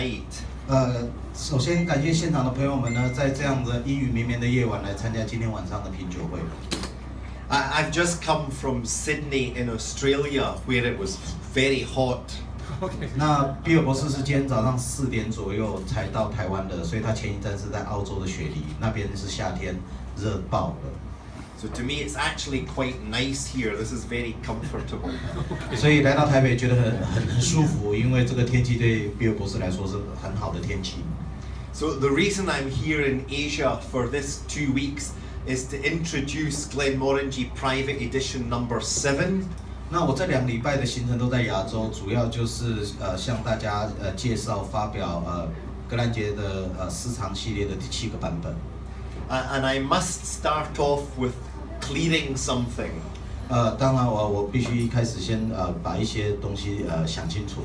night. 首先感谢现场的朋友们呢，在这样的阴雨绵绵的夜晚来参加今天晚上的品酒会。I've just come from Sydney in Australia, where it was very hot. 那比尔博士是今天早上4点左右才到台湾的，所以他前一站是在澳洲的雪梨，那边是夏天，热爆了。So to me, it's actually quite nice here. This is very comfortable. 所以来到台北觉得很舒服，因为这个天气对比尔博士来说是很好的天气。So the reason I'm here in Asia for this 2 weeks is to introduce Glenmorangie Private Edition number 7. 那我这2礼拜的行程都在亚洲，主要就是向大家介绍发表格兰杰的私藏系列的第7个版本。And I must start off with clearing something. 当然我必须一开始先把一些东西想清楚。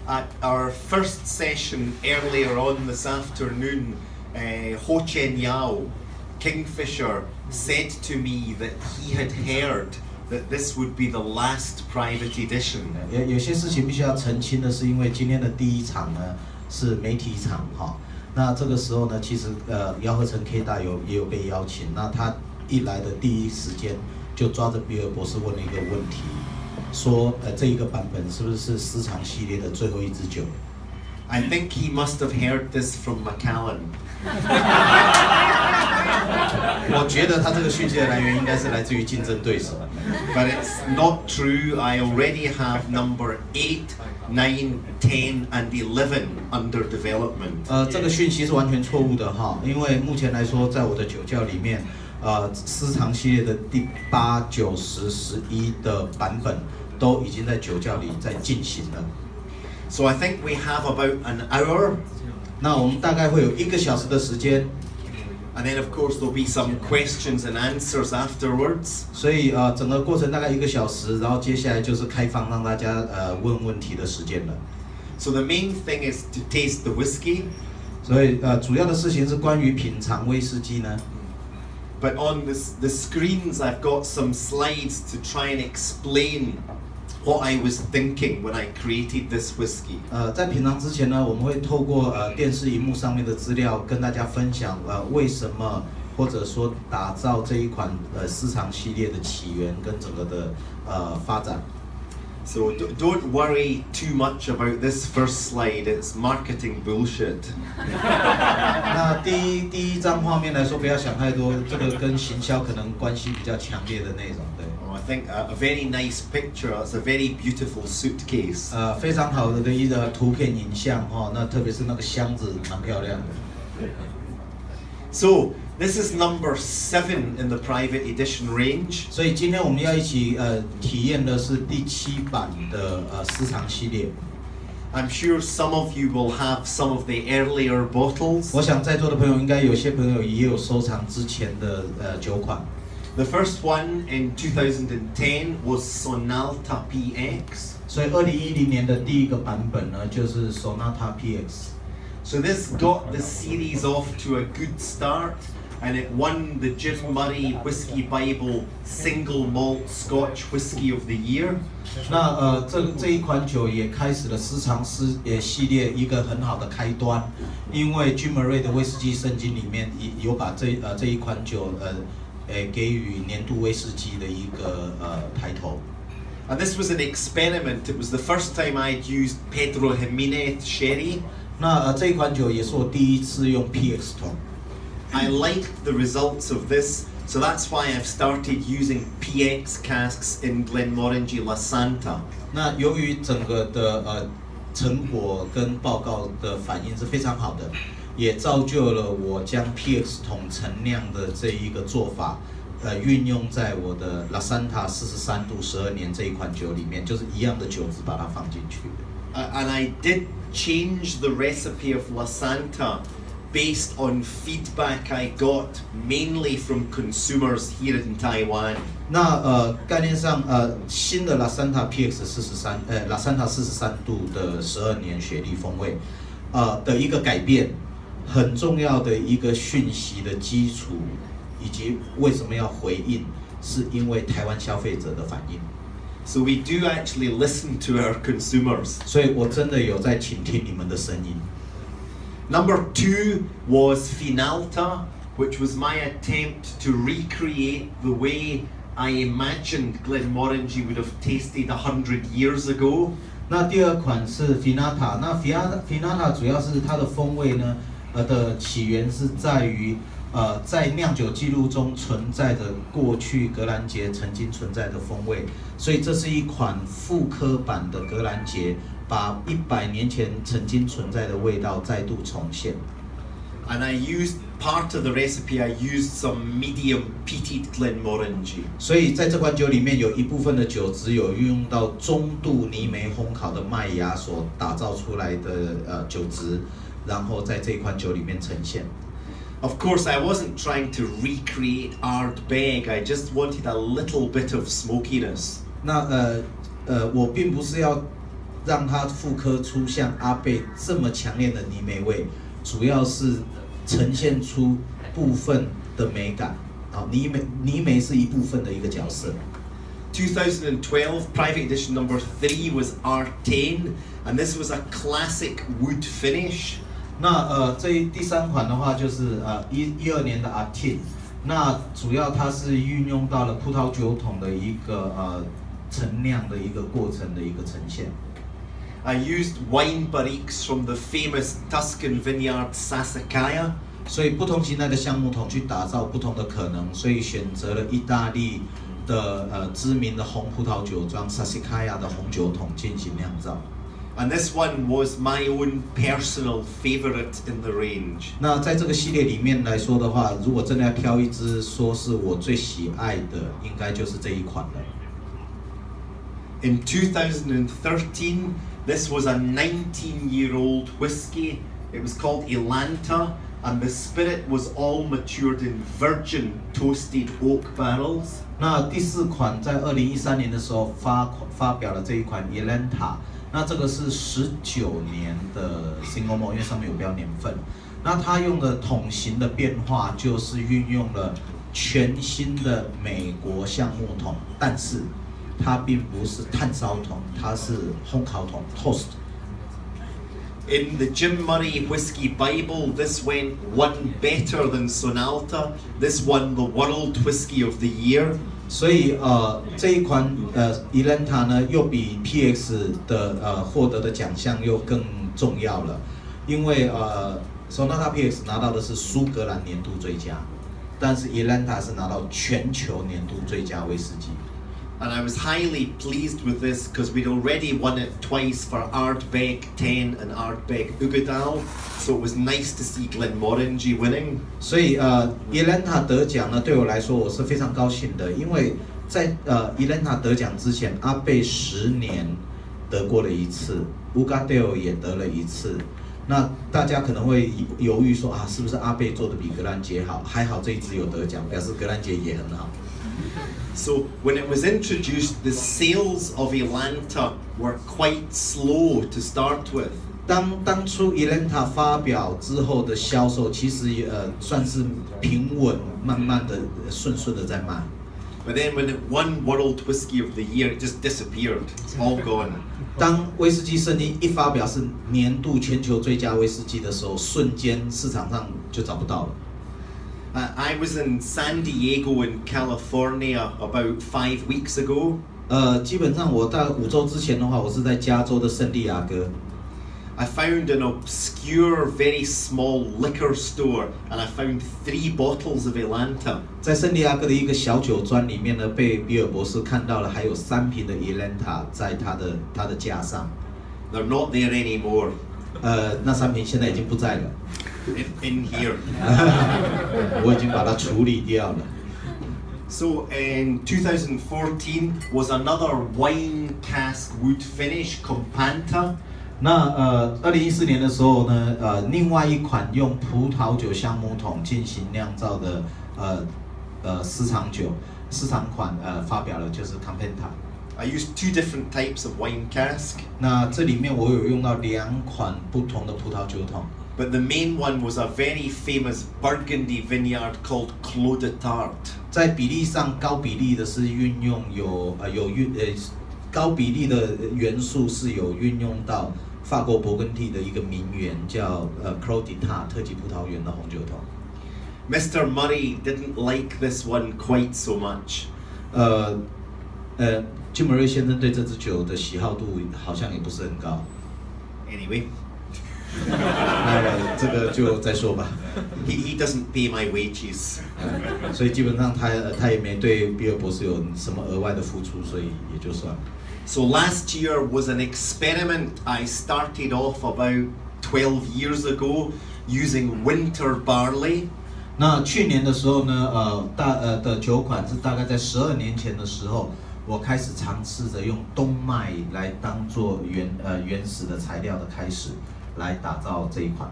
At our first session earlier on this afternoon, Ho Chen Yao, Kingfisher, said to me that he had heard that this would be the last private edition. 有些事情必须要澄清的是，因为今天的第1场呢是媒体场哈。那这个时候呢，其实姚和成 K 大也有被邀请。那他一来的第一时间就抓着比尔博士问了一个问题，说这一个版本是不是私藏系列的最后一支酒 I think he must have heard this from Macallan. 我觉得他这个讯息的来源应该是来自于竞争对手。But it's not true. I already have number 8, 9, 10, and 11 under development. 这个讯息是完全错误的哈，因为目前来说，在我的酒窖里面，私藏系列的第8、9、10、11的版本都已经在酒窖里在进行了。So I think we have about an hour. 那我们大概会有1个小时的时间。And then of course there'll be some questions and answers afterwards. 所以整个过程大概1个小时，然后接下来就是开放让大家问问题的时间了。So the main thing is to taste the whiskey. 所以主要的事情是关于品尝威士忌呢。But on the screens I've got some slides to try and explain what I was thinking when I created this whiskey. 在品尝之前呢，我们会透过电视荧幕上面的资料跟大家分享为什么或者说打造这一款私藏系列的起源跟整个的发展。So don't worry too much about this first slide. It's marketing bullshit. 那第一张画面来说，不要想太多，这个跟行销可能关系比较强烈的内容，对。I think a very nice picture. It's a very beautiful suitcase. 非常好的一个图片影像哈，那特别是那个箱子蛮漂亮的。So this is number 7 in the private edition range. 所以今天我们要一起体验的是第7版的私藏系列。I'm sure some of you will have some of the earlier bottles. 我想在座的朋友应该有些朋友也有收藏之前的酒款。The first one in 2010 was Sonalta PX. 所以2010年的第1个版本呢，就是 Sonata PX。So this got the series off to a good start, and it won the Jim Murray Whiskey Bible Single Malt Scotch Whiskey of the Year. 那这一款酒也开始了私藏系列一个很好的开端，因为 Jim Murray 的威士忌圣经里面有把这一款酒给予年度威士忌的一个抬头。And this was an experiment. It was the first time I'd used Pedro Jimenez sherry. 那这一款酒也是我第1次用 PX 桶。I liked the results of this, so that's why I've started using PX casks in Glenmorangie La Santa. 那由于整个的成果跟报告的反应是非常好的，也造就了我将 PX 桶陈酿的这一个做法，运用在我的 La Santa 43度12年这一款酒里面，就是一样的酒质把它放进去。And I did change the recipe of La Santa based on feedback I got mainly from consumers here in Taiwan. 那概念上新的 La Santa PX 43La Santa 43度的12年雪莉风味的一个改变，很重要的一个讯息的基础，以及为什么要回应，是因为台湾消费者的反应。So we do actually listen to our consumers. 所以我真的有在倾听你们的声音。Number 2 was Finalta, which was my attempt to recreate the way I imagined Glenmorangie would have tasted 100 years ago. 那第二款是 Finata， 那 Finata 主要是它的风味呢，的起源是在于，在酿酒记录中存在着过去格兰杰曾经存在的风味，所以这是一款复刻版的格兰杰，把100年前曾经存在的味道再度重现。And I used part of the recipe. I used some medium peated Glenmorangie. 所以在这款酒里面有一部分的酒只有运用到中度泥煤烘烤的麦芽所打造出来的酒质，然后在这款酒里面呈现。Of course, I wasn't trying to recreate Ardbeg. I just wanted a little bit of smokiness. 那我并不是要让它复刻出像阿贝这么强烈的泥煤味，主要是呈现出部分的美感。好，泥煤是一部分的一个角色。2012 Private Edition number 3 was R10, and this was a classic wood finish. 那第3款的话就是12年的 R10， 那主要它是运用到了葡萄酒桶的一个陈酿的一个过程的一个呈现。I used wine barriques from the famous Tuscan vineyard Sassicaia. 所以不同形态的橡木桶去打造不同的可能，所以选择了意大利的知名的红葡萄酒庄 Sassicaia 的红酒桶进行酿造。And this one was my own personal favorite in the range. 那在这个系列里面来说的话，如果真的要挑一支说是我最喜爱的，应该就是这一款了。In 2013, this was a 19-year-old whiskey. It was called Elanta, and the spirit was all matured in virgin toasted oak barrels. 那第4款在2013年的时候发表了这一款 Elanta。那这个是19年的 single malt， 因为上面有标年份。那它用的桶型的变化，就是运用了全新的美国橡木桶，但是它并不是炭烧桶，它是烘烤桶 toast。In the Jim Murray Whiskey Bible, this went one better than Sonalta. This won the World Whiskey of the Year. 所以这一款Elanta 呢，又比 PX 的获得的奖项又更重要了，因为Sonata PX 拿到的是苏格兰年度最佳，但是 Elanta 是拿到全球年度最佳威士忌。And I was highly pleased with this because we'd already won it twice for Ardbeg 10 and Ardbeg Ugadal, so it was nice to see Glenmorangie winning. 所以Elanta 得奖呢，对我来说我是非常高兴的，因为在Elanta 得奖之前，阿贝10年得过了一次 ，Ugadal 也得了一次。那大家可能会犹豫说是不是阿贝做的比格兰杰好？还好这一支有得奖，表示格兰杰也很好。So when it was introduced, the sales of Elanta were quite slow to start with. 当初 Elanta 发表之后的销售，其实算是平稳，慢慢的顺的在卖。But then when it won World Whiskey of the Year, it just disappeared. It's all gone. 当威士忌圣经一发表是年度全球最佳威士忌的时候，瞬间市场上就找不到了。I was in San Diego in California about 5 weeks ago. 基本上我在5周之前的话，我是在加州的圣地亚哥。I found an obscure, very small liquor store, and I found 3 bottles of Elanta. 在圣地亚哥的一个小酒庄里面呢，被比尔博士看到了，还有3瓶的 Elanta 在他的架上。They're not there anymore. 那3瓶现在已经不在了。In here. 我已经把它处理掉了。So in 2014 was another wine cask wood finish, Companta. 那2014年的时候呢，另外一款用葡萄酒橡木桶进行酿造的私藏酒，私藏款发表了，就是 Companta。I used 2 different types of wine cask. 那这里面我有用到2款不同的葡萄酒桶。But the main one was a very famous Burgundy vineyard called Clos de Tart. 在比例上高比例的是运用高比例的元素是有运用到法国勃艮第的一个名园叫Clos d'État 特级葡萄园的红酒桶。Mr. Murray didn't like this one quite so much. Jim Murray 先生对这支酒的喜好度好像也不是很高。Anyway. 这个就再说吧。He doesn't pay my wages. 所以基本上他也没对比尔博士有什么额外的付出，所以也就算了。So last year was an experiment I started off about 12 years ago using winter barley. 那去年的时候呢，的酒款是大概在12年前的时候，我开始尝试着用冬麦来当做原始的材料的开始。来打造这一款。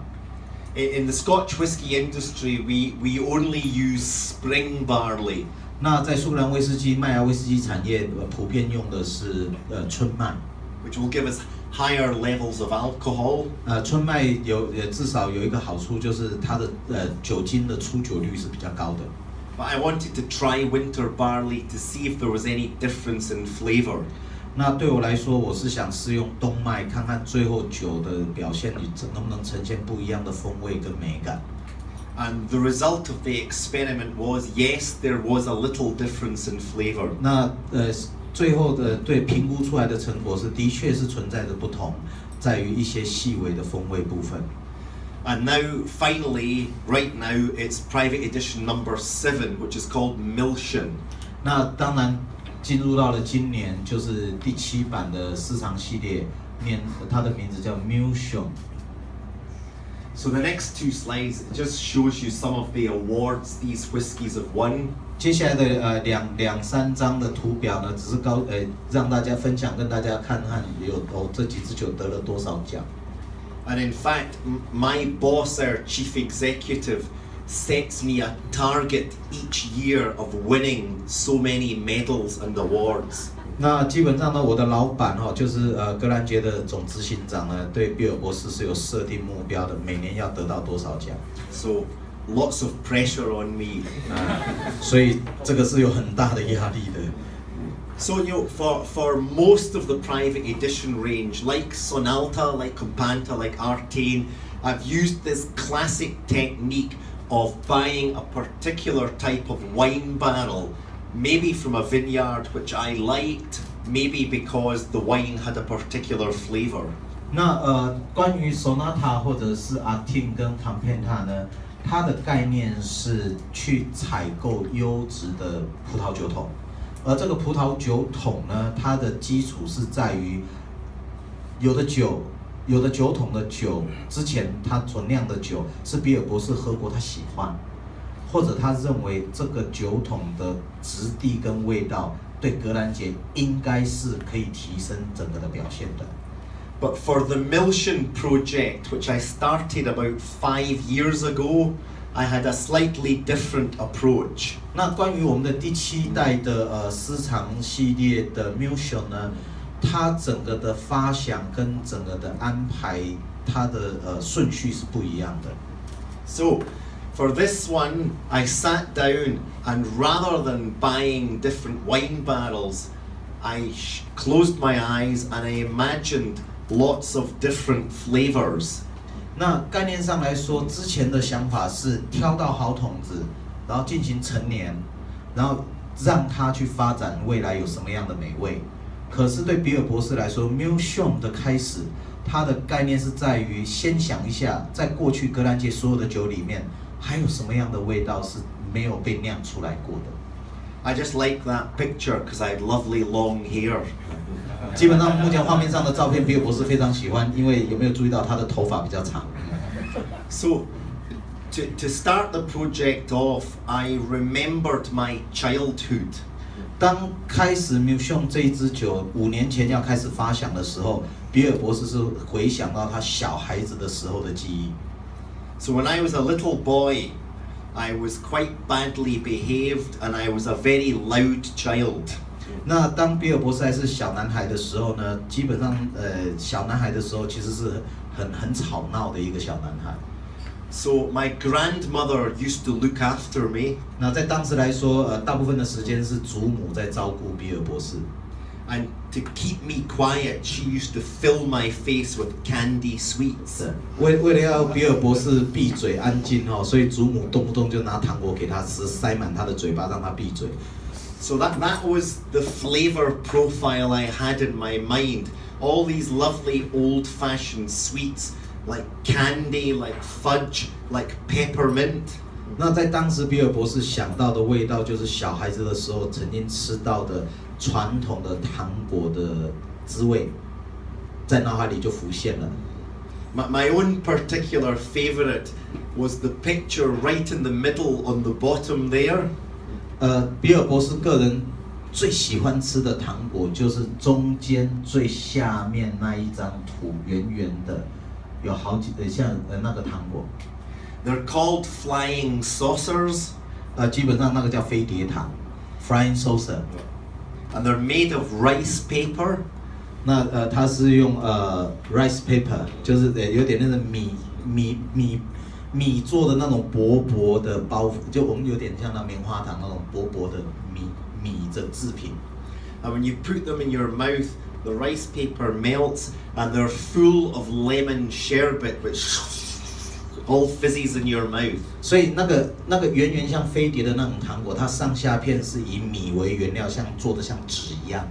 In the Scotch whisky industry, we only use spring barley. 那在苏格兰威士忌、麦芽威士忌产业，普遍用的是春麦 ，which will give us higher levels of alcohol. 春麦至少有一个好处，就是它的酒精的出酒率是比较高的。But I wanted to try winter barley to see if there was any difference in flavor. 那对我来说，我是想试用冬麦，看看最后酒的表现能不能呈现不一样的风味跟美感。And the result of the experiment was, yes, there was a little difference in flavor. 那最后的评估出来的成果是，的确是存在着不同，在于一些细微的风味部分。And now, finally, right now, it's private edition number 7, which is called Misean. 那当然。进入到了今年，就是第7版的私藏系列，它的名字叫 Misean。So the next 2 slides just shows you some of the awards these whiskies have won. 接下来的两三张的图表呢，只是让大家分享，跟大家看看这几支酒得了多少奖。And in fact, my boss, our chief executive, sets me a target each year of winning so many medals and awards. 那基本上呢，我的老板就是格兰杰的总执行长呢，对比尔博士是有设定目标的，每年要得到多少奖。So lots of pressure on me. 所以这个是有很大的压力的。So for most of the private edition range, like Sonalta, like Companta, like Artane, I've used this classic technique of buying a particular type of wine barrel, maybe from a vineyard which I liked, maybe because the wine had a particular flavor. 那关于 Sonata 或者是 Artane 跟 Companta 呢，它的概念是去采购优质的葡萄酒桶，而这个葡萄酒桶呢，它的基础是在于有的酒桶的酒，之前他所酿的酒是比尔博士喝过，他喜欢，或者他认为这个酒桶的质地跟味道对格兰杰应该是可以提升整个的表现的。But for the Misean project, which I started about 5 years ago, I had a slightly different approach. 那关于我们的第7代的私藏系列的 Misean 呢？它整个的发想跟整个的安排，它的顺序是不一样的。So, for this one, I sat down and rather than buying different wine barrels, I closed my eyes and I imagined lots of different flavors. 那概念上来说，之前的想法是挑到好桶子，然后进行陈年，然后让它去发展未来有什么样的美味。可是对比尔博士来说 ，Misean 的开始，它的概念是在于先想一下，在过去格兰杰所有的酒里面，还有什么样的味道是没有被酿出来过的。I just like that picture because I had lovely long hair. 基本上目前画面上的照片，比尔博士非常喜欢，因为有没有注意到他的头发比较长。So, to start the project off, I remembered my childhood. 当开始 Misean 这一支酒5年前要开始发想的时候，比尔博士是回想到他小孩子的时候的记忆。So when I was a little boy, I was quite badly behaved and I was a very loud child. 那当比尔博士还是小男孩的时候呢，基本上小男孩的时候其实是很吵闹的一个小男孩。So my grandmother used to look after me. 那在当时来说，大部分的时间是祖母在照顾比尔博士。And to keep me quiet, she used to fill my face with candy sweets. 为了要比尔博士闭嘴安静哦，所以祖母动不动就拿糖果给他吃，塞满他的嘴巴让他闭嘴。So that was the flavor profile I had in my mind. All these lovely old-fashioned sweets, like candy, like fudge, like peppermint. 那在当时，比尔博士想到的味道，就是小孩子的时候曾经吃到的传统的糖果的滋味，在脑海里就浮现了。My own particular favorite was the picture right in the middle on the bottom there. 比尔博士个人最喜欢吃的糖果就是中间最下面那一张图，圆圆的，有好几像那个糖果。They're called flying saucers. 基本上那个叫飞碟糖 ，flying saucer. And they're made of rice paper. 那它是用rice paper， 就是有点那个米做的那种薄薄的包袱，就我们有点像那棉花糖那种薄薄的米的制品。And when you put them in your mouth, the rice paper melts, and they're full of lemon sherbet, which all fizzes in your mouth. 所以那个圆圆像飞碟的那种糖果，它上下片是以米为原料，做的像纸一样，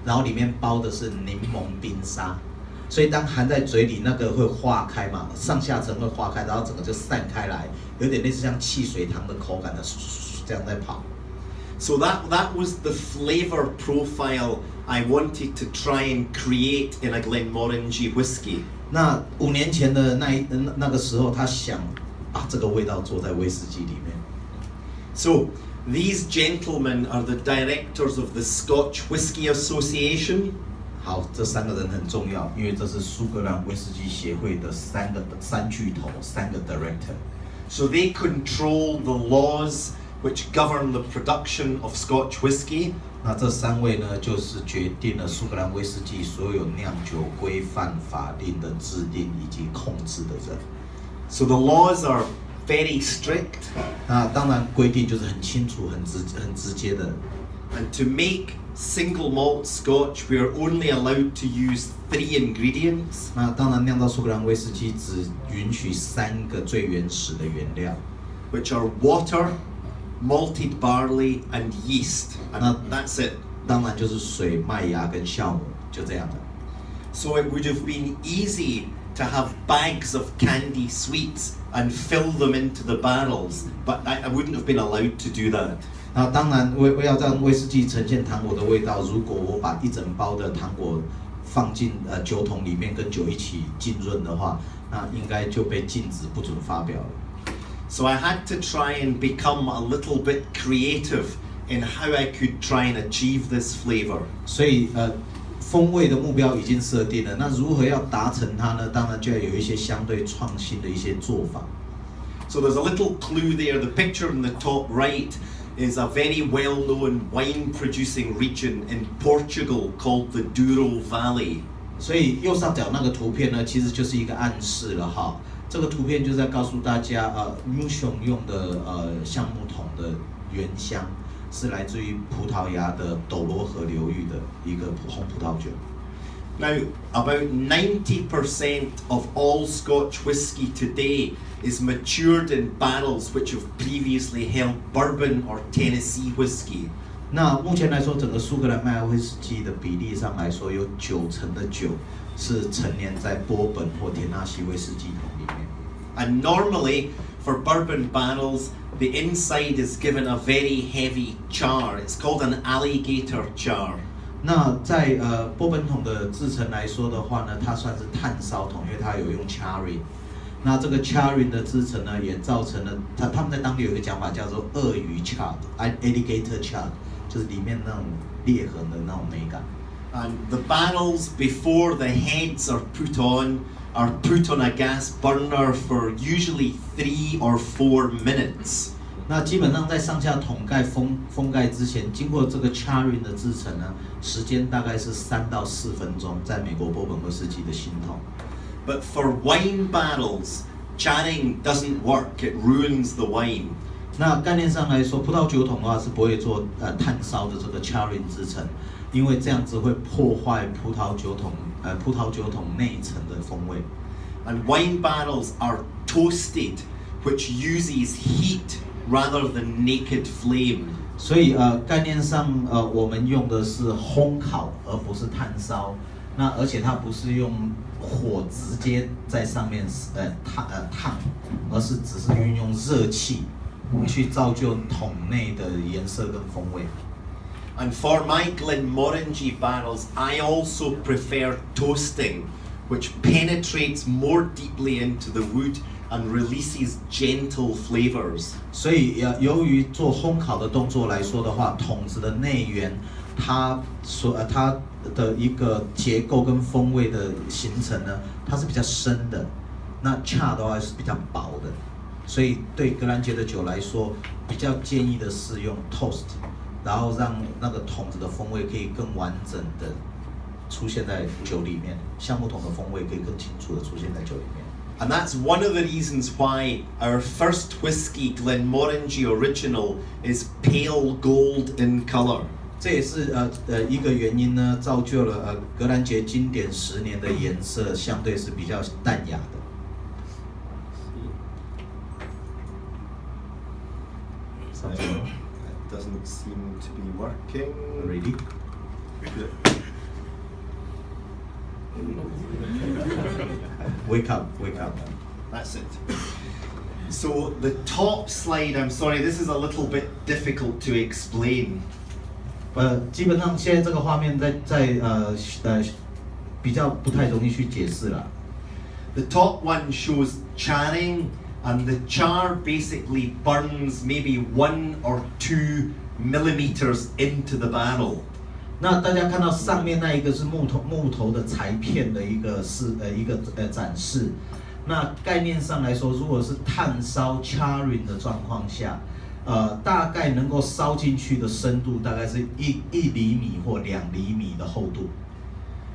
然后里面包的是柠檬冰沙。所以当含在嘴里，那个会化开嘛，上下层会化开，然后整个就散开来，有点类似像汽水糖的口感的，这样在跑。So that was the flavor profile I wanted to try and create in a Glenmorangie whiskey. 那5年前的那个时候，他想把这个味道做在威士忌里面。So these gentlemen are the directors of the Scotch Whisky Association. 好，这3个人很重要，因为这是苏格兰威士忌协会的三巨头，3个 director。So they control the laws which govern the production of Scotch whisky. 那这3位呢，就是决定了苏格兰威士忌所有酿酒规范法令的制定以及控制的人。So the laws are very strict. 那当然规定就是很清楚、很直接的。And to make single malt Scotch, we are only allowed to use 3 ingredients. 那当然酿造苏格兰威士忌只允许3个最原始的原料 ，which are water, malted barley, and yeast. And that's it. 当然就是水、麦芽跟酵母，就这样了。So it would have been easy to have bags of candy sweets and fill them into the barrels, but I wouldn't have been allowed to do that. 那当然，为要让威士忌呈现糖果的味道，如果我把一整包的糖果放进酒桶里面，跟酒一起浸润的话，那应该就被禁止不准发表了。So I had to try and become a little bit creative in how I could try and achieve this flavor. 所以风味的目标已经设定了，那如何要达成它呢？当然就要有一些相对创新的一些做法。So there's a little clue there. The picture in the top right is a very well-known wine-producing region in Portugal called the Douro Valley. 所以右上角那个图片呢，其实就是一个暗示了哈。这个图片就是在告诉大家，Misean用的橡木桶的原香是来自于葡萄牙的斗罗河流域的一个红葡萄酒。Now, about 90% of all Scotch whisky today is matured in barrels which have previously held bourbon or Tennessee whisky. 那目前来说，整个苏格兰麦芽威士忌的比例上来说，有90%的酒是陈年在波本或田纳西威士忌桶里面。And normally, for bourbon barrels, the inside is given a very heavy char. It's called an alligator char. 那在波本桶的制成来说的话呢，它算是炭烧桶，因为它有用 charring。那这个 charring 的制成呢，也造成了他们在当地有一个讲法叫做鳄鱼 char，alligator char， 就是里面那种裂痕的那种美感。And the barrels before the heads are put on a gas burner for usually 3 or 4 minutes. 那基本上在上下桶盖封盖之前，经过这个 charring 的制成呢，时间大概是3到4分钟，在美国波本威士忌的新桶。But for wine barrels, charring doesn't work. It ruins the wine. 那概念上来说，葡萄酒桶的话是不会做炭烧的这个 charring 制成，因为这样子会破坏葡萄酒桶内层的风味。And wine barrels are toasted, which uses heat rather than naked flame. 所以概念上我们用的是烘烤，而不是炭烧。那而且它不是用火直接在上面烫，而是只是运用热气去造就桶内的颜色跟风味。And for my Glenmorangie barrels, I also prefer toasting, which penetrates more deeply into the wood and releases gentle flavors. 所以由于做烘烤的动作来说的话，桶子的内缘，它的一个结构跟风味的形成呢，它是比较深的。那恰的话是比较薄的，所以对格兰杰的酒来说，比较建议的是用 toast， 然后让那个桶子的风味可以更完整的出现在酒里面，橡木桶的风味可以更清楚的出现在酒里面。And that's one of the reasons why our first whiskey, Glenmorangie Original, is pale gold in color. 这也是一个原因呢，造就了格兰杰经典10年的颜色相对是比较淡雅的。It doesn't seem to be working. Really? Wake up. That's it. So the top slide, I'm sorry, this is a little bit difficult to explain. 基本上现在这个画面比较不太容易去解释了。The top one shows charring, and the char basically burns maybe 1 or 2 millimeters into the barrel. 那大家看到上面那一个是木头的裁片的一个展示。那概念上来说，如果是炭烧 charring 的状况下，大概能够烧进去的深度大概是1厘米或2厘米的厚度。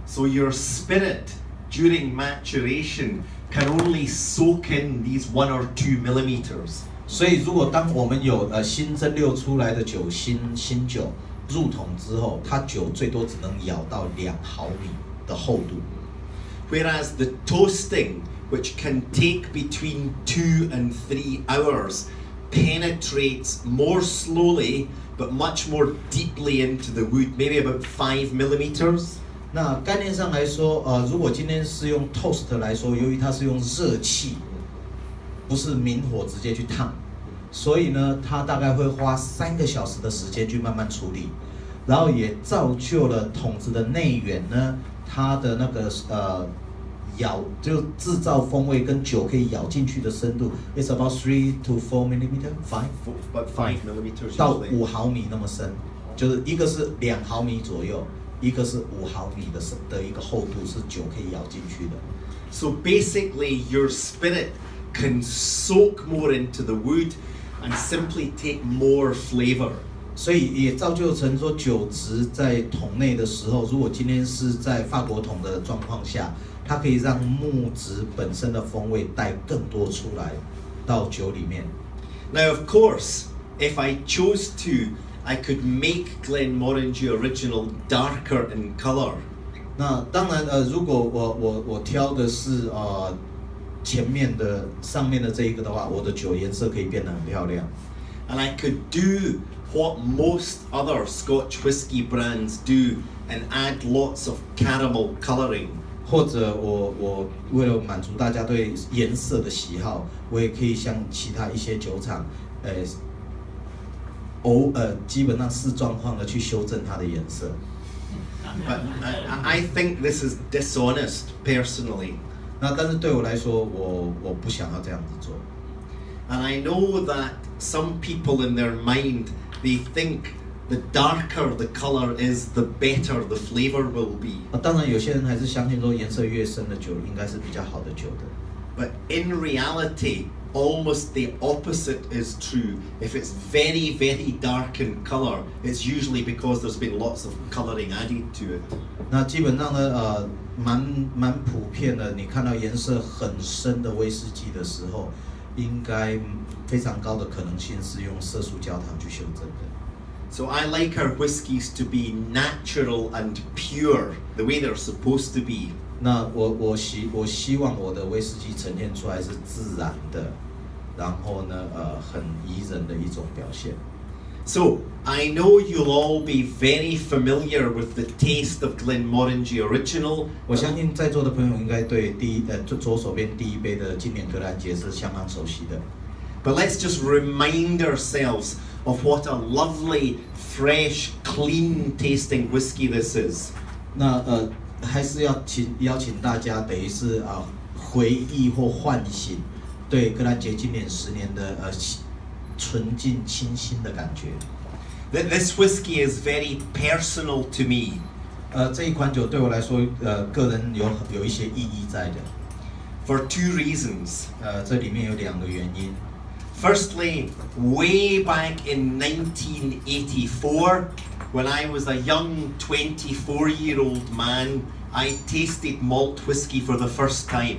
So your spirit during maturation can only soak in these 1 or 2 millimeters. 所以如果当我们有新蒸馏出来的酒新酒入桶之后，它酒最多只能舀到2毫米的厚度。Whereas the toasting, which can take between 2 and 3 hours, penetrates more slowly but much more deeply into the wood, maybe about 5 millimeters. 那概念上来说，如果今天是用 toast 来说，由于它是用热气，不是明火直接去烫，所以呢，它大概会花3个小时的时间去慢慢处理，然后也造就了桶子的内缘呢，它的那个就制造风味跟酒可以咬进去的深度 ，it's about 3 to 4 millimeter, about 5 millimeters 到5毫米那么深，就是一个是2毫米左右，一个是5毫米的一个厚度，是酒可以咬进去的。So basically, your spirit can soak more into the wood and simply take more flavor. 所以也造就成说，酒质在桶内的时候，如果今天是在法国桶的状况下，它可以让木质本身的风味带更多出来到酒里面。Now, of course, if I chose to, I could make Glenmorangie Original darker in color. 那当然，如果我挑的是上面的这一个的话，我的酒颜色可以变得很漂亮。And I could do what most other Scotch whisky brands do and add lots of caramel colouring. 或者我为了满足大家对颜色的喜好，我也可以像其他一些酒厂，基本上视状况的去修正它的颜色。But I think this is dishonest, personally. 那但是对我来说，我不想要这样子做。And I know that some people in their mind, they think the darker the color is, the better the flavor will be. 当然，有些人还是相信说颜色越深的酒应该是比较好的酒的。But in reality, almost the opposite is true. If it's very, very dark in color, it's usually because there's been lots of coloring added to it. 那基本上呢，蛮普遍的。你看到颜色很深的威士忌的时候，应该非常高的可能性是用色素焦糖去修正的。So I like our whiskies to be natural and pure, the way they're supposed to be. 那我希望我的威士忌呈现出来是自然的，然后呢很宜人的一种表现。So I know you'll all be very familiar with the taste of Glenmorangie Original. 我相信在座的朋友应该对左手边第一杯的经典格兰杰是相当熟悉的。But let's just remind ourselves of what a lovely, fresh, clean-tasting whiskey this is. 那还是邀请大家，等于是回忆或唤醒对格兰杰经典10年的纯净清新的感觉。This whiskey is very personal to me. 这一款酒对我来说，个人有一些意义在的。For 2 reasons. 这里面有2个原因。Firstly, way back in 1984, when I was a young 24-year-old man, I tasted malt whiskey for the first time.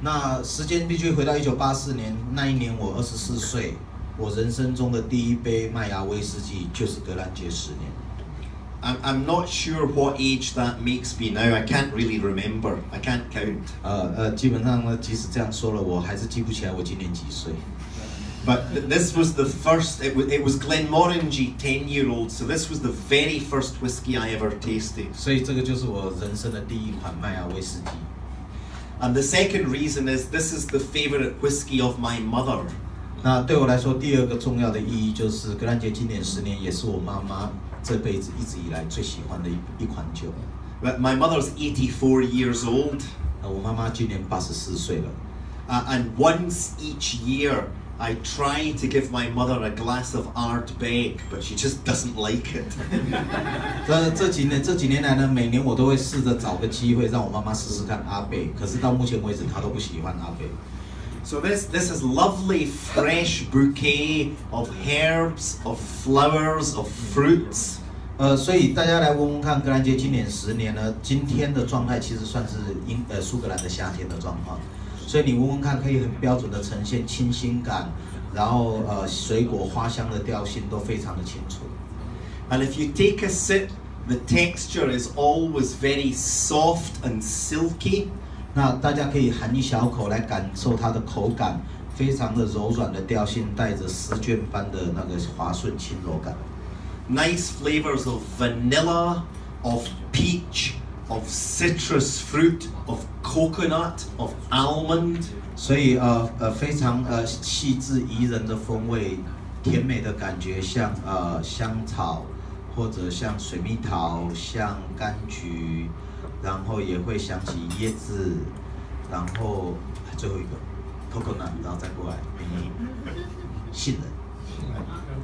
那时间必须回到1984年，那一年我24岁，我人生中的第一杯麦芽威士忌就是格兰杰10年。I'm not sure what age that makes me now. I can't really remember. I can't count. 基本上呢，即使这样说了，我还是记不起来我今年几岁。But this was the first. It was Glenmorangie 10-year-old. So this was the very first whiskey I ever tasted. 所以这个就是我人生的第一款麦芽威士忌。And the second reason is this is the favorite whiskey of my mother. 那对我来说，第2个重要的意义就是格兰杰经典10年，也是我妈妈这辈子一直以来最喜欢的一款酒。But my mother's 84 years old. 我妈妈今年84岁了。And once each year, I try to give my mother a glass of Ardbeg, but she just doesn't like it. 这几年来呢，每年我都会试着找个机会让我妈妈试试看阿贝，可是到目前为止她都不喜欢阿贝。So this is lovely fresh bouquet of herbs, of flowers, of fruits. 所以大家来闻闻看，格兰杰经典10年呢，今天的状态其实算是苏格兰的夏天的状况。所以你闻闻看，可以很标准的呈现清新感，然后水果花香的调性都非常的清楚。And if you take a sip, the texture is always very soft and silky. 那大家可以含一小口来感受它的口感，非常的柔软的调性，带着丝绢般的那个滑顺轻柔感。Nice flavors of vanilla, of peach, of citrus fruit, of coconut, of almond. 所以非常细致宜人的风味，甜美的感觉，像香草，或者像水蜜桃，像柑橘。然后也会想起椰子，然后最后一个 coconut， 然后再过来杏仁。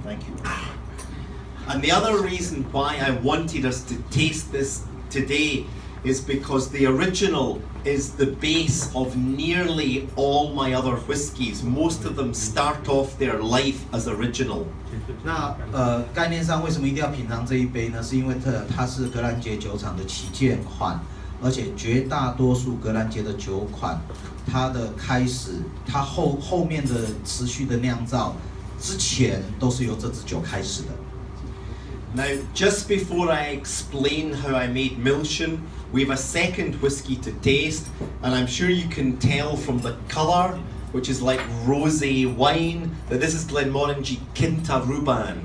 Thank you. And the other reason why I wanted us to taste this today is because the original is the base of nearly all my other whiskies. Most of them start off their life as original. 那概念上为什么一定要品尝这一杯呢？是因为它是格兰杰酒厂的旗舰款，而且绝大多数格兰杰的酒款，它的开始，它后面的持续的酿造之前都是由这支酒开始的。Now, just before I explain how I made Misean, we have a second whiskey to taste, and I'm sure you can tell from the colour, which is like rosé wine, that this is Glenmorangie Quinta Ruban.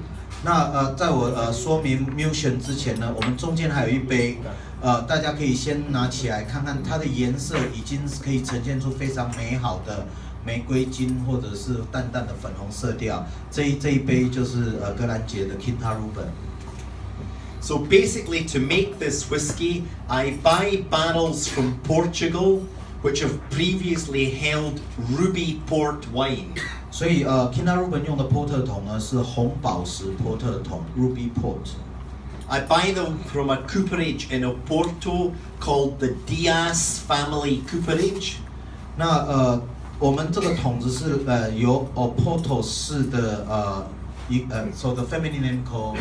那在我说明 Misean 之前呢，我们中间还有一杯，大家可以先拿起来看看，它的颜色已经可以呈现出非常美好的玫瑰金或者是淡淡的粉红色调。这一杯就是格兰杰的 Quinta Ruban。So basically, to make this whiskey, I buy barrels from Portugal, which have previously held ruby port wine. 所以Quinta Ruban 用的波特桶呢是红宝石波特桶 Ruby Port。I buy them from a cooperage in Oporto called the Dias Family Cooperage. 那我们这个桶子是由 Oporto 市的so the family name called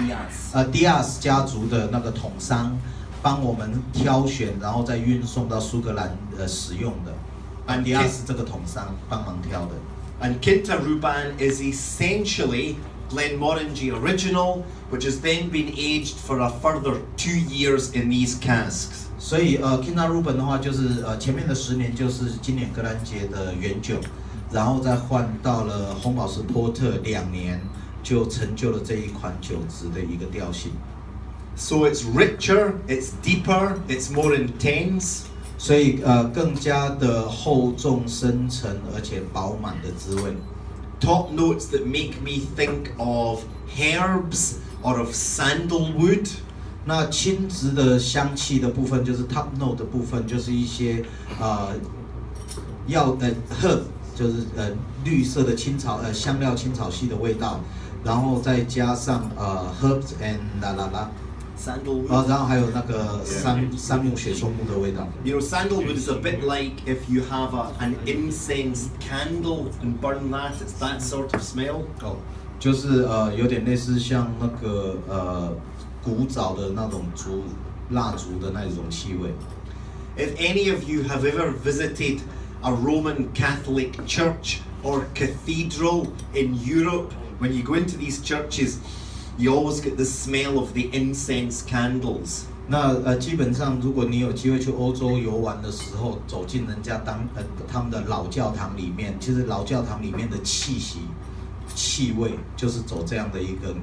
Dias 家族的那个桶商帮我们挑选，然后再运送到苏格兰使用的。Dias 这个桶商帮忙挑的。And Quinta Ruban is essentially Glenmorangie Original, which has then been aged for a further 2 years in these casks. 所以Kinder Ruben 的话就是前面的10年就是今年格兰杰的原酒，然后再换到了红宝石波特2年，就成就了这一款酒质的一个调性。So it's richer, it's deeper, it's more intense. 所以更加的厚重深沉而且饱满的滋味。Top notes that make me think of herbs or of sandalwood. 那青植的香气的部分就是 top note 的部分，就是一些herb 就是绿色的青草香料青草系的味道，然后再加上herbs and sandalwood. 然后还有那个桑木雪松木的味道。You know, sandalwood is a bit like if you have an incense candle and burn that. It's that sort of smell. 就是有点类似像那个古早的那种蜡烛的那种气味。If any of you have ever visited a Roman Catholic church or cathedral in Europe, when you go into these churches, you always get the smell of the incense candles. 那基本上，如果你有机会去欧洲游玩的时候，走进人家他们的老教堂里面，其实老教堂里面的气味就是走这样的一个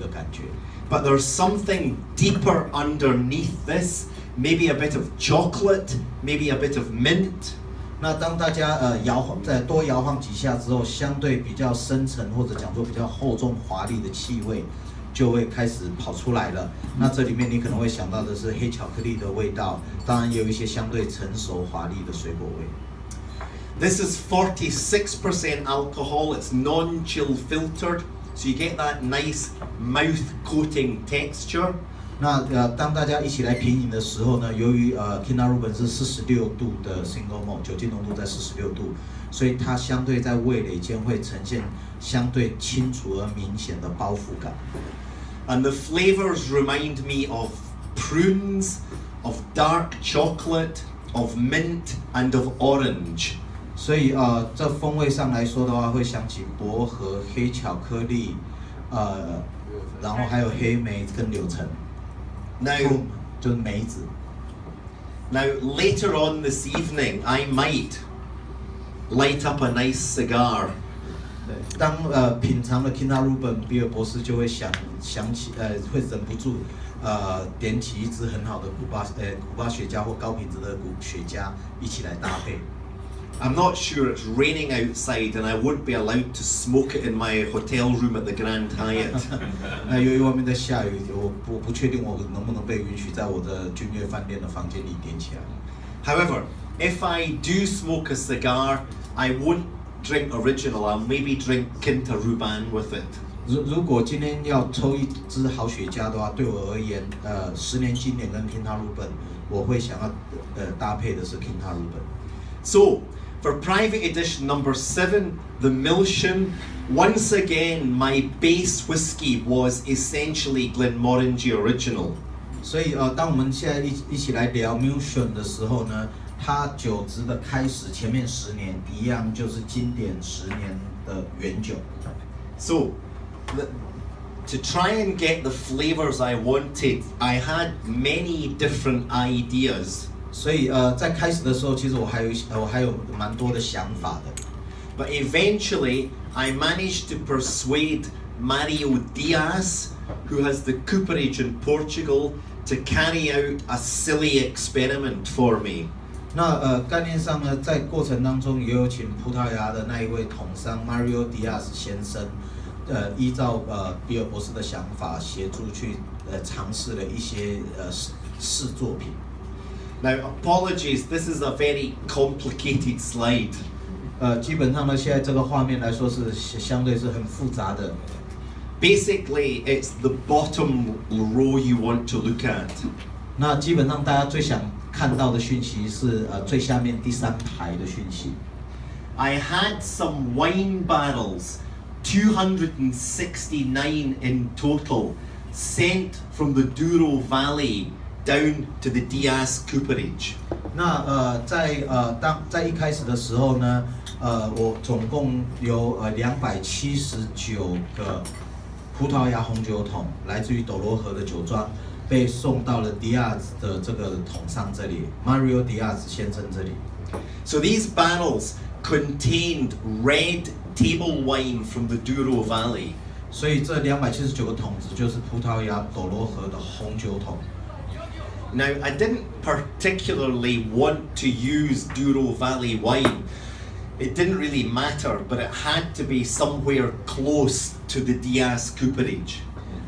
感觉。But there's something deeper underneath this, maybe a bit of chocolate, maybe a bit of mint. 那当大家再多摇晃几下之后，相对比较深沉或者讲说比较厚重华丽的气味就会开始跑出来了。那这里面你可能会想到的是黑巧克力的味道，当然也有一些相对成熟华丽的水果味。This is 46% alcohol. It's non-chill filtered, so you get that nice mouth-coating texture. 那当大家一起来品饮的时候呢，由于Kinder Ruben 是46度的 single malt， 酒精浓度在46度，所以它相对在味蕾间会呈现相对清楚而明显的包覆感。And the flavors remind me of prunes, of dark chocolate, of mint, and of orange. 所以这风味上来说的话，会想起薄荷、黑巧克力，然后还有黑莓跟柳橙。Now, 就是梅子。Now later on this evening, I might light up a nice cigar. 当品尝了 Kinder Ruben， 比尔博士就会想起会忍不住点起一支很好的古巴雪茄或高品质的雪茄一起来搭配。I'm not sure it's raining outside and I won't be allowed to smoke it in my hotel room at the Grand Hyatt. 那由于外面在下雨，我不确定我能不能被允许在我的君悦饭店的房间里点起来。However, if I do smoke a cigar, I won't drink original. I'll maybe drink Kinder Ruben with it. 如果今天要抽一支好雪茄的话，对我而言，10年经典跟 Kinder Ruben， 我会想要搭配的是 Kinder Ruben。So, for private edition number 7, the Misean, once again my base whiskey was essentially Glenmorangie Original. 所以当我们现在一起来聊 Misean 的时候呢，它酒质的开始前面10年一样就是经典10年的原酒。So, to try and get the flavors I wanted, I had many different ideas. 所以在开始的时候，其实我还有蛮多的想法的。But eventually, I managed to persuade Mario Diaz, who has the cooperage in Portugal, to carry out a silly experiment for me. 那概念上呢，在过程当中也有请葡萄牙的那一位统商 Mario Diaz 先生，依照比尔博士的想法，协助去尝试了一些试作品。Now, apologies, this is a very complicated slide. 基本上呢，现在这个画面来说是相对是很复杂的。Basically, it's the bottom row you want to look at. 那基本上大家最想看到的讯息是最下面第3排的讯息。I had some wine barrels, 269 in total, sent from the Douro Valley down to the Diaz cooperage. 那在一开始的时候呢，我总共有279个葡萄牙红酒桶，来自于斗罗河的酒庄，被送到了迪亚兹的这个桶商这里 ，Mario Diaz 先生这里。So these barrels contained red table wine from the Douro Valley. 所以这279个桶子就是葡萄牙斗罗河的红酒桶。Now, I didn't particularly want to use Douro Valley wine. It didn't really matter, but it had to be somewhere close to the Diaz cooperage.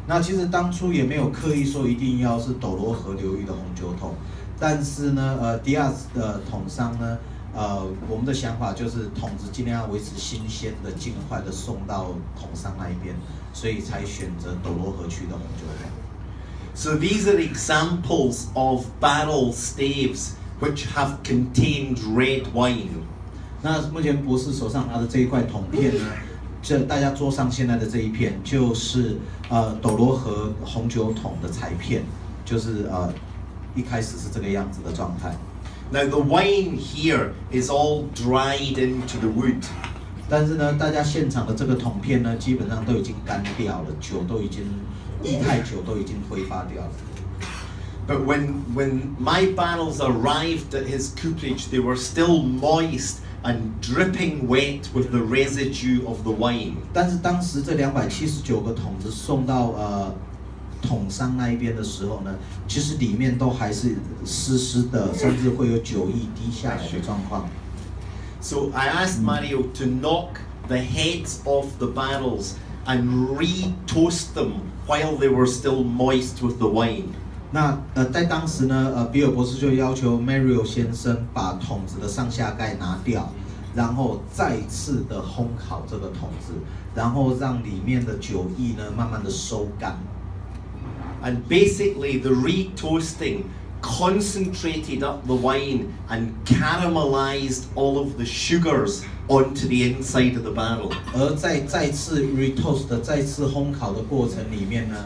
那其实当初也没有刻意说一定要是斗罗河流域的红酒桶，但是呢，迪亚斯的桶商呢，我们的想法就是桶子尽量要维持新鲜的，尽快的送到桶商那一边，所以才选择斗罗河区的红酒桶。So these are examples of barrel staves which have contained red wine. 那目前博士手上拿的这一块桶片呢，这大家桌上现在的这一片就是斗罗河红酒桶的裁片，就是一开始是这个样子的状态。Now the wine here is all dried into the wood. 但是呢，大家现场的这个桶片呢，基本上都已经干掉了，酒都已经液态酒都已经挥发掉了。But when my barrels arrived at his cooperage, they were still moist and dripping wet with the residue of the wine. 但是当时这279个桶子送到桶商那一边的时候呢，其实里面都还是湿湿的，甚至会有酒液滴下来的状况。So I asked Mario to knock the heads off the barrels and re-toast them while they were still moist with the wine. 那在当时呢，比尔博士就要求 Mario 先生把桶子的上下盖拿掉，然后再次的烘烤这个桶子，然后让里面的酒液呢慢慢的收干。And basically the re-toasting concentrated up the wine and caramelized all of the sugars onto the inside of the barrel. 而在再次 re-toast 再次烘烤的过程里面呢，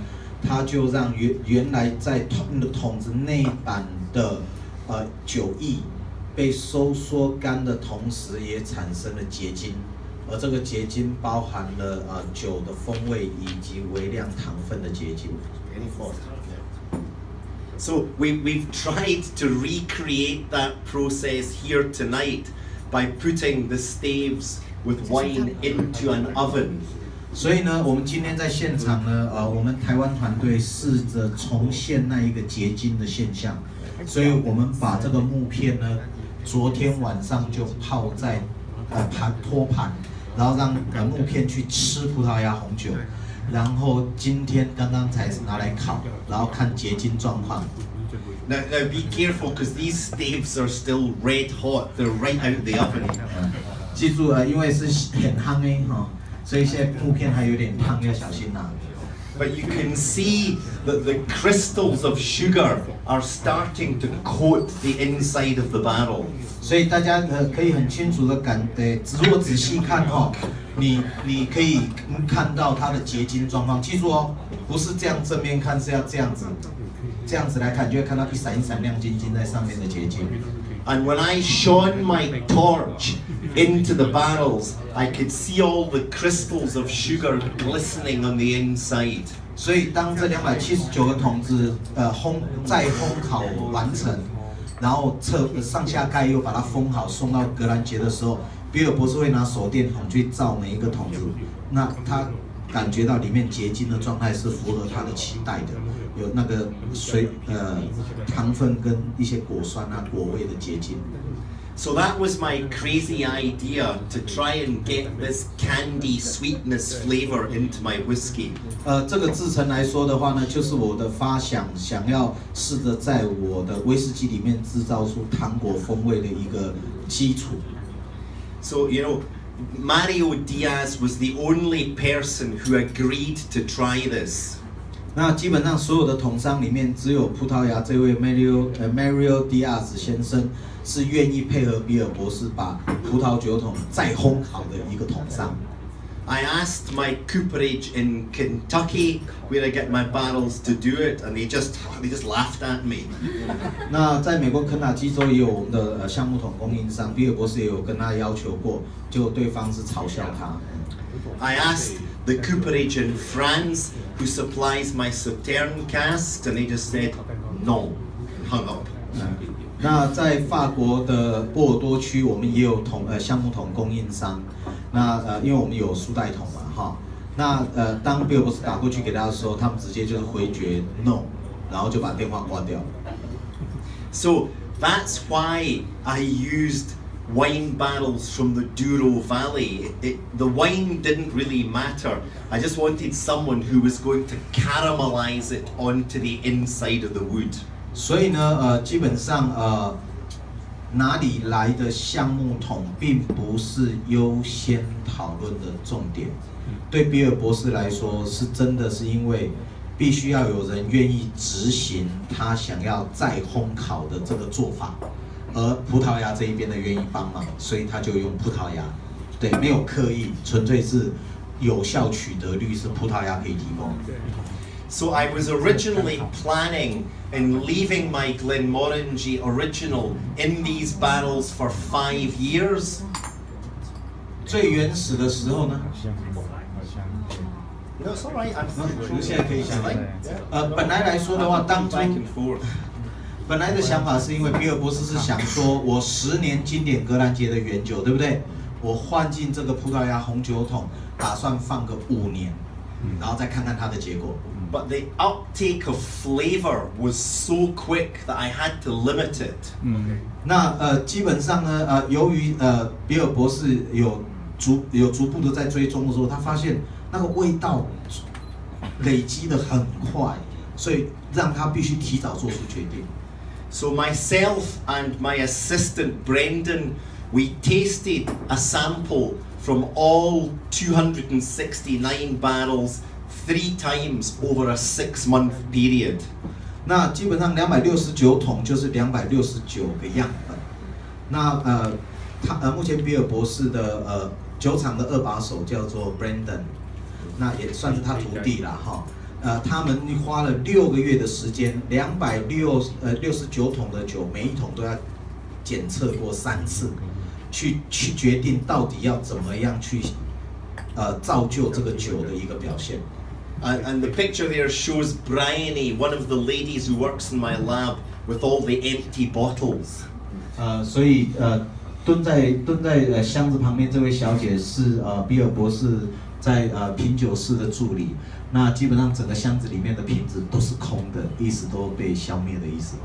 它就让原来在桶子内板的酒液被收缩干的同时，也产生了结晶，而这个结晶包含了酒的风味以及微量糖分的结晶。So we've tried to recreate that process here tonight by putting the staves with wine into an oven. 所以呢，我们今天在现场呢，我们台湾团队试着重现那一个结晶的现象，所以我们把这个木片呢，昨天晚上就泡在托盘，然后让木片去吃葡萄牙红酒，然后今天刚刚才拿来烤，然后看结晶状况。Now be careful because these staves are still red hot. They're right out of the oven. 记住因为是很烫的哈。所以现在木片还有点烫，要小心呐。But you can see that the crystals of sugar are starting to coat the inside of the barrel. 所以大家可以很清楚的如果仔细看你可以看到它的结晶状况。记住不是这样正面看，是要这样子来看，就会看到一闪一闪亮晶晶在上面的结晶。And when I shone my torch into the barrels, I could see all the crystals of sugar glistening on the inside. 所以当这279个桶子再烘烤完成，然后上下盖又把它封好，送到格兰杰的时候，比尔博士会拿手电筒去照每一个桶子，那他感觉到里面结晶的状态是符合他的期待的，有那个糖分跟一些果酸果味的结晶。So that was my crazy idea to try and get this candy sweetness flavor into my whiskey. 这个制成来说的话呢，就是我的发想，想要试着在我的威士忌里面制造出糖果风味的一个基础。So Mario Diaz was the only person who agreed to try this. 那基本上所有的桶商里面，只有葡萄牙这位 Mario Diaz 先生是愿意配合比尔博士把葡萄酒桶再烘烤的一个桶商。I asked my cooperage in Kentucky where I get my barrels to do it, and they just laughed at me. 那在美国肯塔基州也有我们的橡木桶供应商，比尔博士也有跟他要求过，结果对方是嘲笑他。I asked the cooperage in France who supplies my Sauterne cask, and they just said no, and hung up. 那在法国的波尔多区，我们也有橡木桶供应商。那因为我们有苏代桶嘛，哈。那当比尔博士打过去给他的时候，他们直接就是回绝 no， 然后就把电话挂掉了。So that's why I used wine barrels from the Douro Valley. The wine didn't really matter. I just wanted someone who was going to caramelize it onto the inside of the wood. 所以呢，基本上哪里来的橡木桶并不是优先讨论的重点。对比尔博士来说，是真的是因为必须要有人愿意执行他想要再烘烤的这个做法，而葡萄牙这一边的愿意帮忙，所以他就用葡萄牙。对，没有刻意，纯粹是有效取得率是葡萄牙可以提供。So I was originally planning in leaving my Glenmorangie original in these barrels for 5 years. 最原始的时候呢？No, it's all right. 现在可以想。本来来说的话，当初本来的想法是因为比尔博士是想说，我10年经典格兰杰的原酒，对不对？我换进这个葡萄牙红酒桶，打算放个5年，然后再看看它的结果。But the uptake of flavor was so quick that I had to limit it. 那基本上呢，由于比尔博士有逐步的在追踪的时候，他发现那个味道累积的很快，所以让他必须提早做出决定。So myself and my assistant Brendan, we tasted a sample from all 269 barrels 3 times over a 6-month period. 那基本上269桶就是269个样本。那目前比尔博士的酒厂的2把手叫做 Brendan， 那也算是他徒弟啦哈。他们花了6个月的时间，269桶的酒，每一桶都要检测过3次，去决定到底要怎么样去造就这个酒的一个表现。And the picture there shows Bryony, one of the ladies who works in my lab, with all the empty bottles. 所以蹲在箱子旁边这位小姐是比尔博士在品酒室的助理。那基本上整个箱子里面的瓶子都是空的，意思都被消灭的意思吗？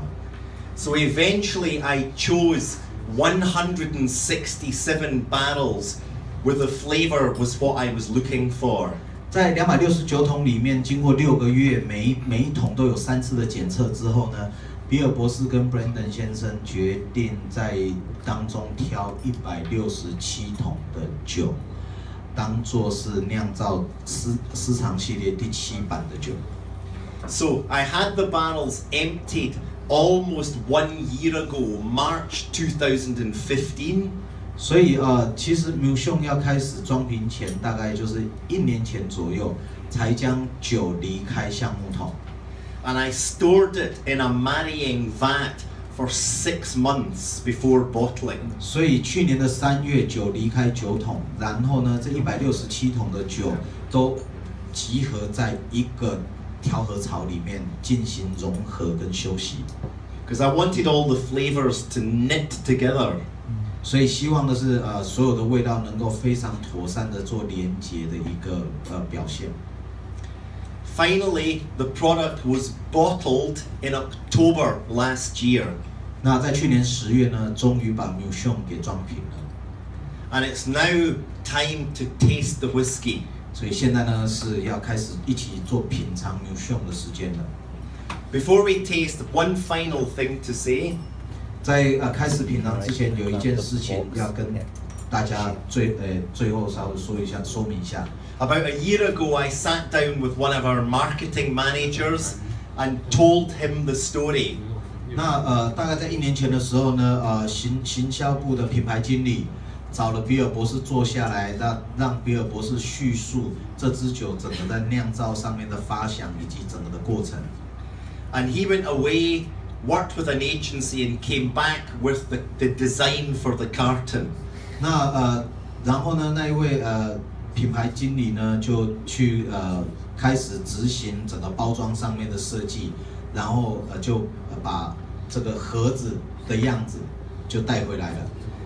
So eventually I chose 167 barrels where the flavor was what I was looking for. 在269桶里面，经过6个月，每一桶都有3次的检测之后呢，比尔博士跟 Brendan 先生决定在当中挑167桶的酒，当做是酿造私藏系列第7版的酒。So I had the barrels emptied almost 1 year ago, March 2015. 所以其实 Misean 要开始装瓶前，大概就是1年前左右，才将酒离开橡木桶。And I stored it in a marrying vat for 6 months before bottling. 所以去年的3月，酒离开酒桶，然后呢，这167桶的酒都集合在一个调和槽里面进行融合跟休息。Because I wanted all the flavors to knit together. 所以希望的是所有的味道能够非常妥善的做连结的一个表现。Finally, the product was bottled in October last year. 那在去年10月呢，终于把 Misean 给装瓶了。And it's now time to taste the whiskey. 所以现在呢是要开始一起做品尝 Misean 的时间了。Before we taste, one final thing to say. 在开始品尝之前，有一件事情要跟大家最后稍微说明一下。About a year ago, I sat down with one of our marketing managers and told him the story. 那大概在1年前的时候呢，行销部的品牌经理找了比尔博士坐下来，让比尔博士叙述这支酒整个在酿造上面的发想以及整个的过程。And he went away, worked with an agency, and came back with the design for the carton. 那然后呢，那一位品牌经理呢就去开始执行整个包装上面的设计，然后就把这个盒子的样子就带回来了。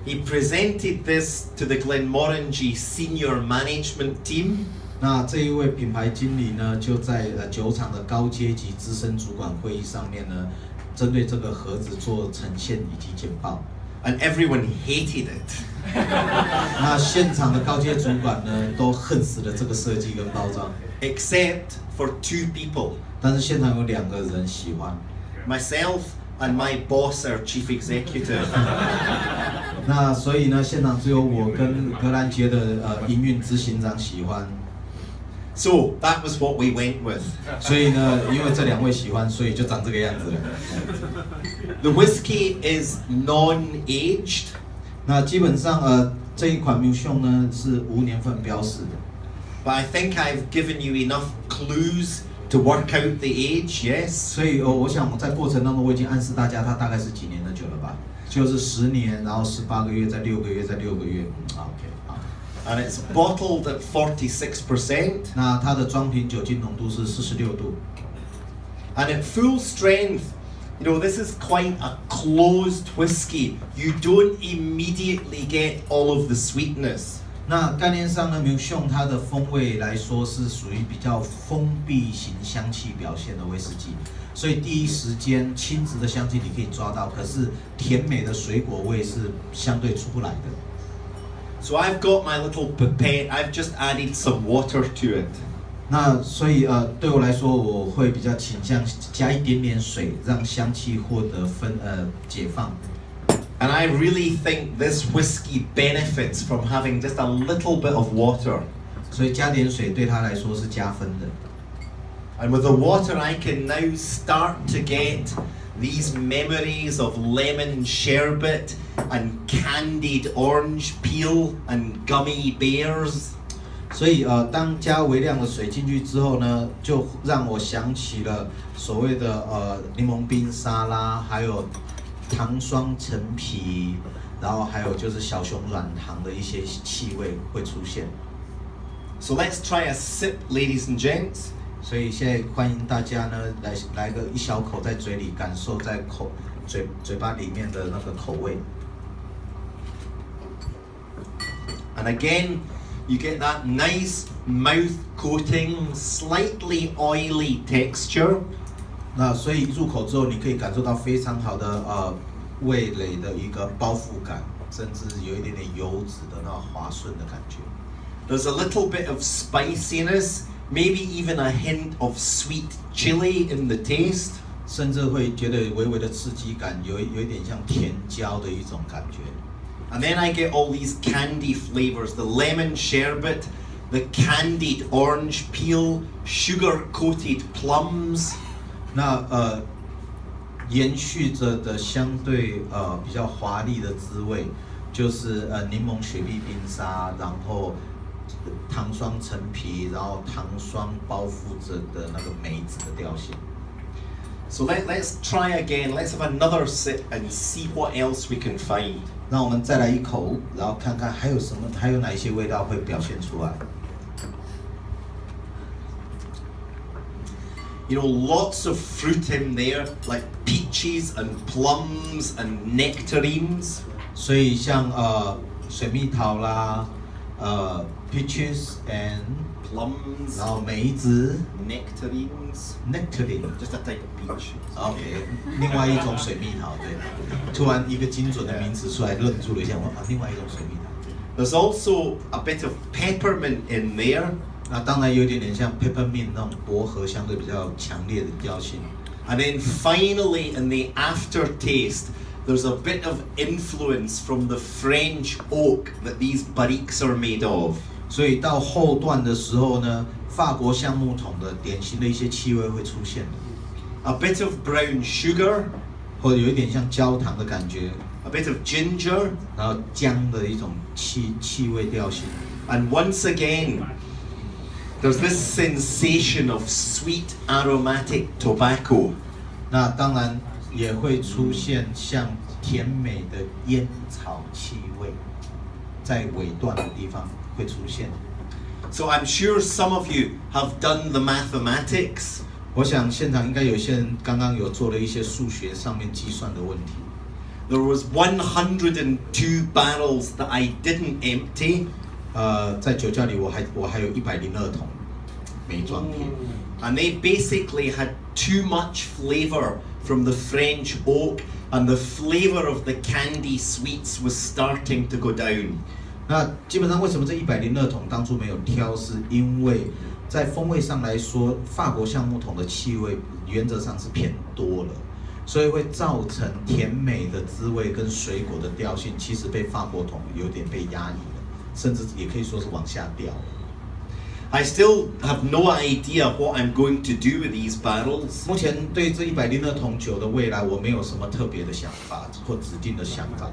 He presented this to the Glenmorangie senior management team. 那这一位品牌经理呢，就在酒厂的高阶级资深主管会议上面呢，针对这个盒子做呈现以及简报。And everyone hated it. 那现场的高阶主管呢，都恨死了这个设计跟包装。Except for 2 people. 但是现场有2个人喜欢。Myself and my boss, our chief executive. 那所以呢，现场只有我跟格兰杰的营运执行长喜欢。So that was what we went with. 所以呢，因为这2位喜欢，所以就长这个样子了。The whiskey is non-aged. 那基本上这一款 Misean 呢是无年份标示的。But I think I've given you enough clues to work out the age, yes? 所以我想我在过程当中我已经暗示大家，它大概是几年的酒了吧？就是10年，然后18个月，再6个月，再6个月。OK， 好。And it's bottled at 46%. 那它的装瓶酒精浓度是46度。And at full strength, you know, this is quite a closed whiskey. You don't immediately get all of the sweetness. 那概念上呢 ，Misean 它的风味来说是属于比较封闭型香气表现的威士忌，所以第一时间亲子的香气你可以抓到，可是甜美的水果味是相对出不来的。So I've got my little pipette. I've just added some water to it. 那所以对我来说，我会比较倾向加一点点水，让香气获得解放。And I really think this whiskey benefits from having just a little bit of water. 所以加点水对它来说是加分的。And with the water, I can now start to get these memories of lemon sherbet and candied orange peel and gummy bears. 所以当加微量的水进去之后呢，就让我想起了所谓的柠檬冰沙拉，还有糖霜陈皮，然后还有就是小熊软糖的一些气味会出现。So let's try a sip, ladies and gents. 所以现在欢迎大家呢来个一小口在嘴里感受在嘴巴里面的那个口味。And again, you get that nice mouth coating, slightly oily texture. 那所以入口之后，你可以感受到非常好的味蕾的一个包覆感，甚至有一点点油脂的那种滑顺的感觉。There's a little bit of spiciness, maybe even a hint of sweet chili in the taste. 甚至会觉得微微的刺激感，有一点像甜椒的一种感觉。And then I get all these candy flavors, the lemon sherbet, the candied orange peel, sugar-coated plums. 那延续着的相对比较华丽的滋味，就是柠檬雪碧冰沙，然后糖霜陈皮，然后糖霜包覆着的那个梅子的调性。So let's try again. Let's have another sip and see what else we can find. 那我们再来一口，然后看看还有哪一些味道会表现出来。You know, lots of fruit in there, like peaches and plums and nectarines. 所以像水蜜桃啦，peaches and plums, 然后梅子 nectarine, just a type of peach. OK， 另外一种水蜜桃，对。突然一个精准的名词出来，愣住了一下，另外一种水蜜桃。There's also a bit of peppermint in there. 那当然有点像 peppermint 那种薄荷相对比较强烈的调性。And then finally, in the aftertaste, there's a bit of influence from the French oak that these barriques are made of. 所以到后段的时候呢，法国橡木桶的典型的一些气味会出现。A bit of brown sugar, 或者有一点像焦糖的感觉。a bit of ginger, 然后姜的一种气味调性。and once again, there's this sensation of sweet aromatic tobacco. 那当然也会出现像甜美的烟草气味，在尾段的地方会出现。So I'm sure some of you have done the mathematics. 我想现场应该有些人刚刚有做了一些数学上面计算的问题。There was 102 barrels that I didn't empty. 在酒窖里我还有102桶没装瓶。And they basically had too much flavor from the French oak, and the flavor of the candy sweets was starting to go down. 那基本上为什么这102桶当初没有挑，是因为在风味上来说，法国橡木桶的气味原则上是偏多了，所以会造成甜美的滋味跟水果的调性，其实被法国桶有点被压抑了，甚至也可以说是往下掉了。I still have no idea what I'm going to do with these barrels. 目前对这102桶酒的未来，我没有什么特别的想法或指定的想法。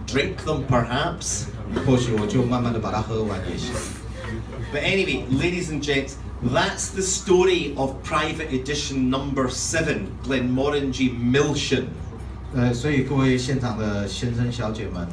Drink them perhaps. 或许我就慢慢的把它喝完也行。But anyway, ladies and gents, that's the story of Private Edition number 7, Misean. 所以各位现场的先生小姐们，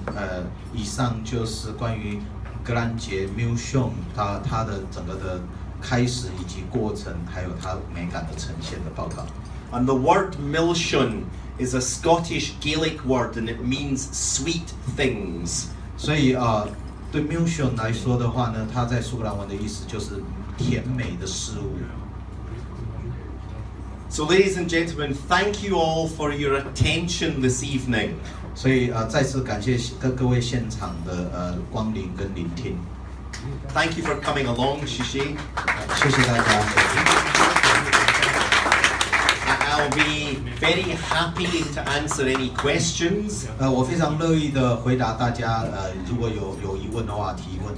以上就是关于格兰杰Misean它的整个的开始以及过程，还有它美感的呈现的报告。And the word Misean is a Scottish Gaelic word, and it means sweet things. 所以对Misean来说的话呢，它在苏格兰文的意思就是甜美的事物。So, ladies and gentlemen, thank you all for your attention this evening. 所以再次感谢各位现场的光临跟聆听。Thank you for coming along, Shishi. 谢谢大家。I'll be very happy to answer any questions. 我非常乐意的回答大家如果有疑问的话提问。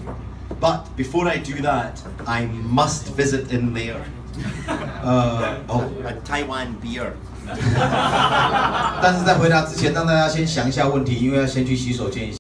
But before I do that, I must visit in there. A Taiwan beer. 但是在回答之前，让大家先想一下问题，因为要先去洗手间一下。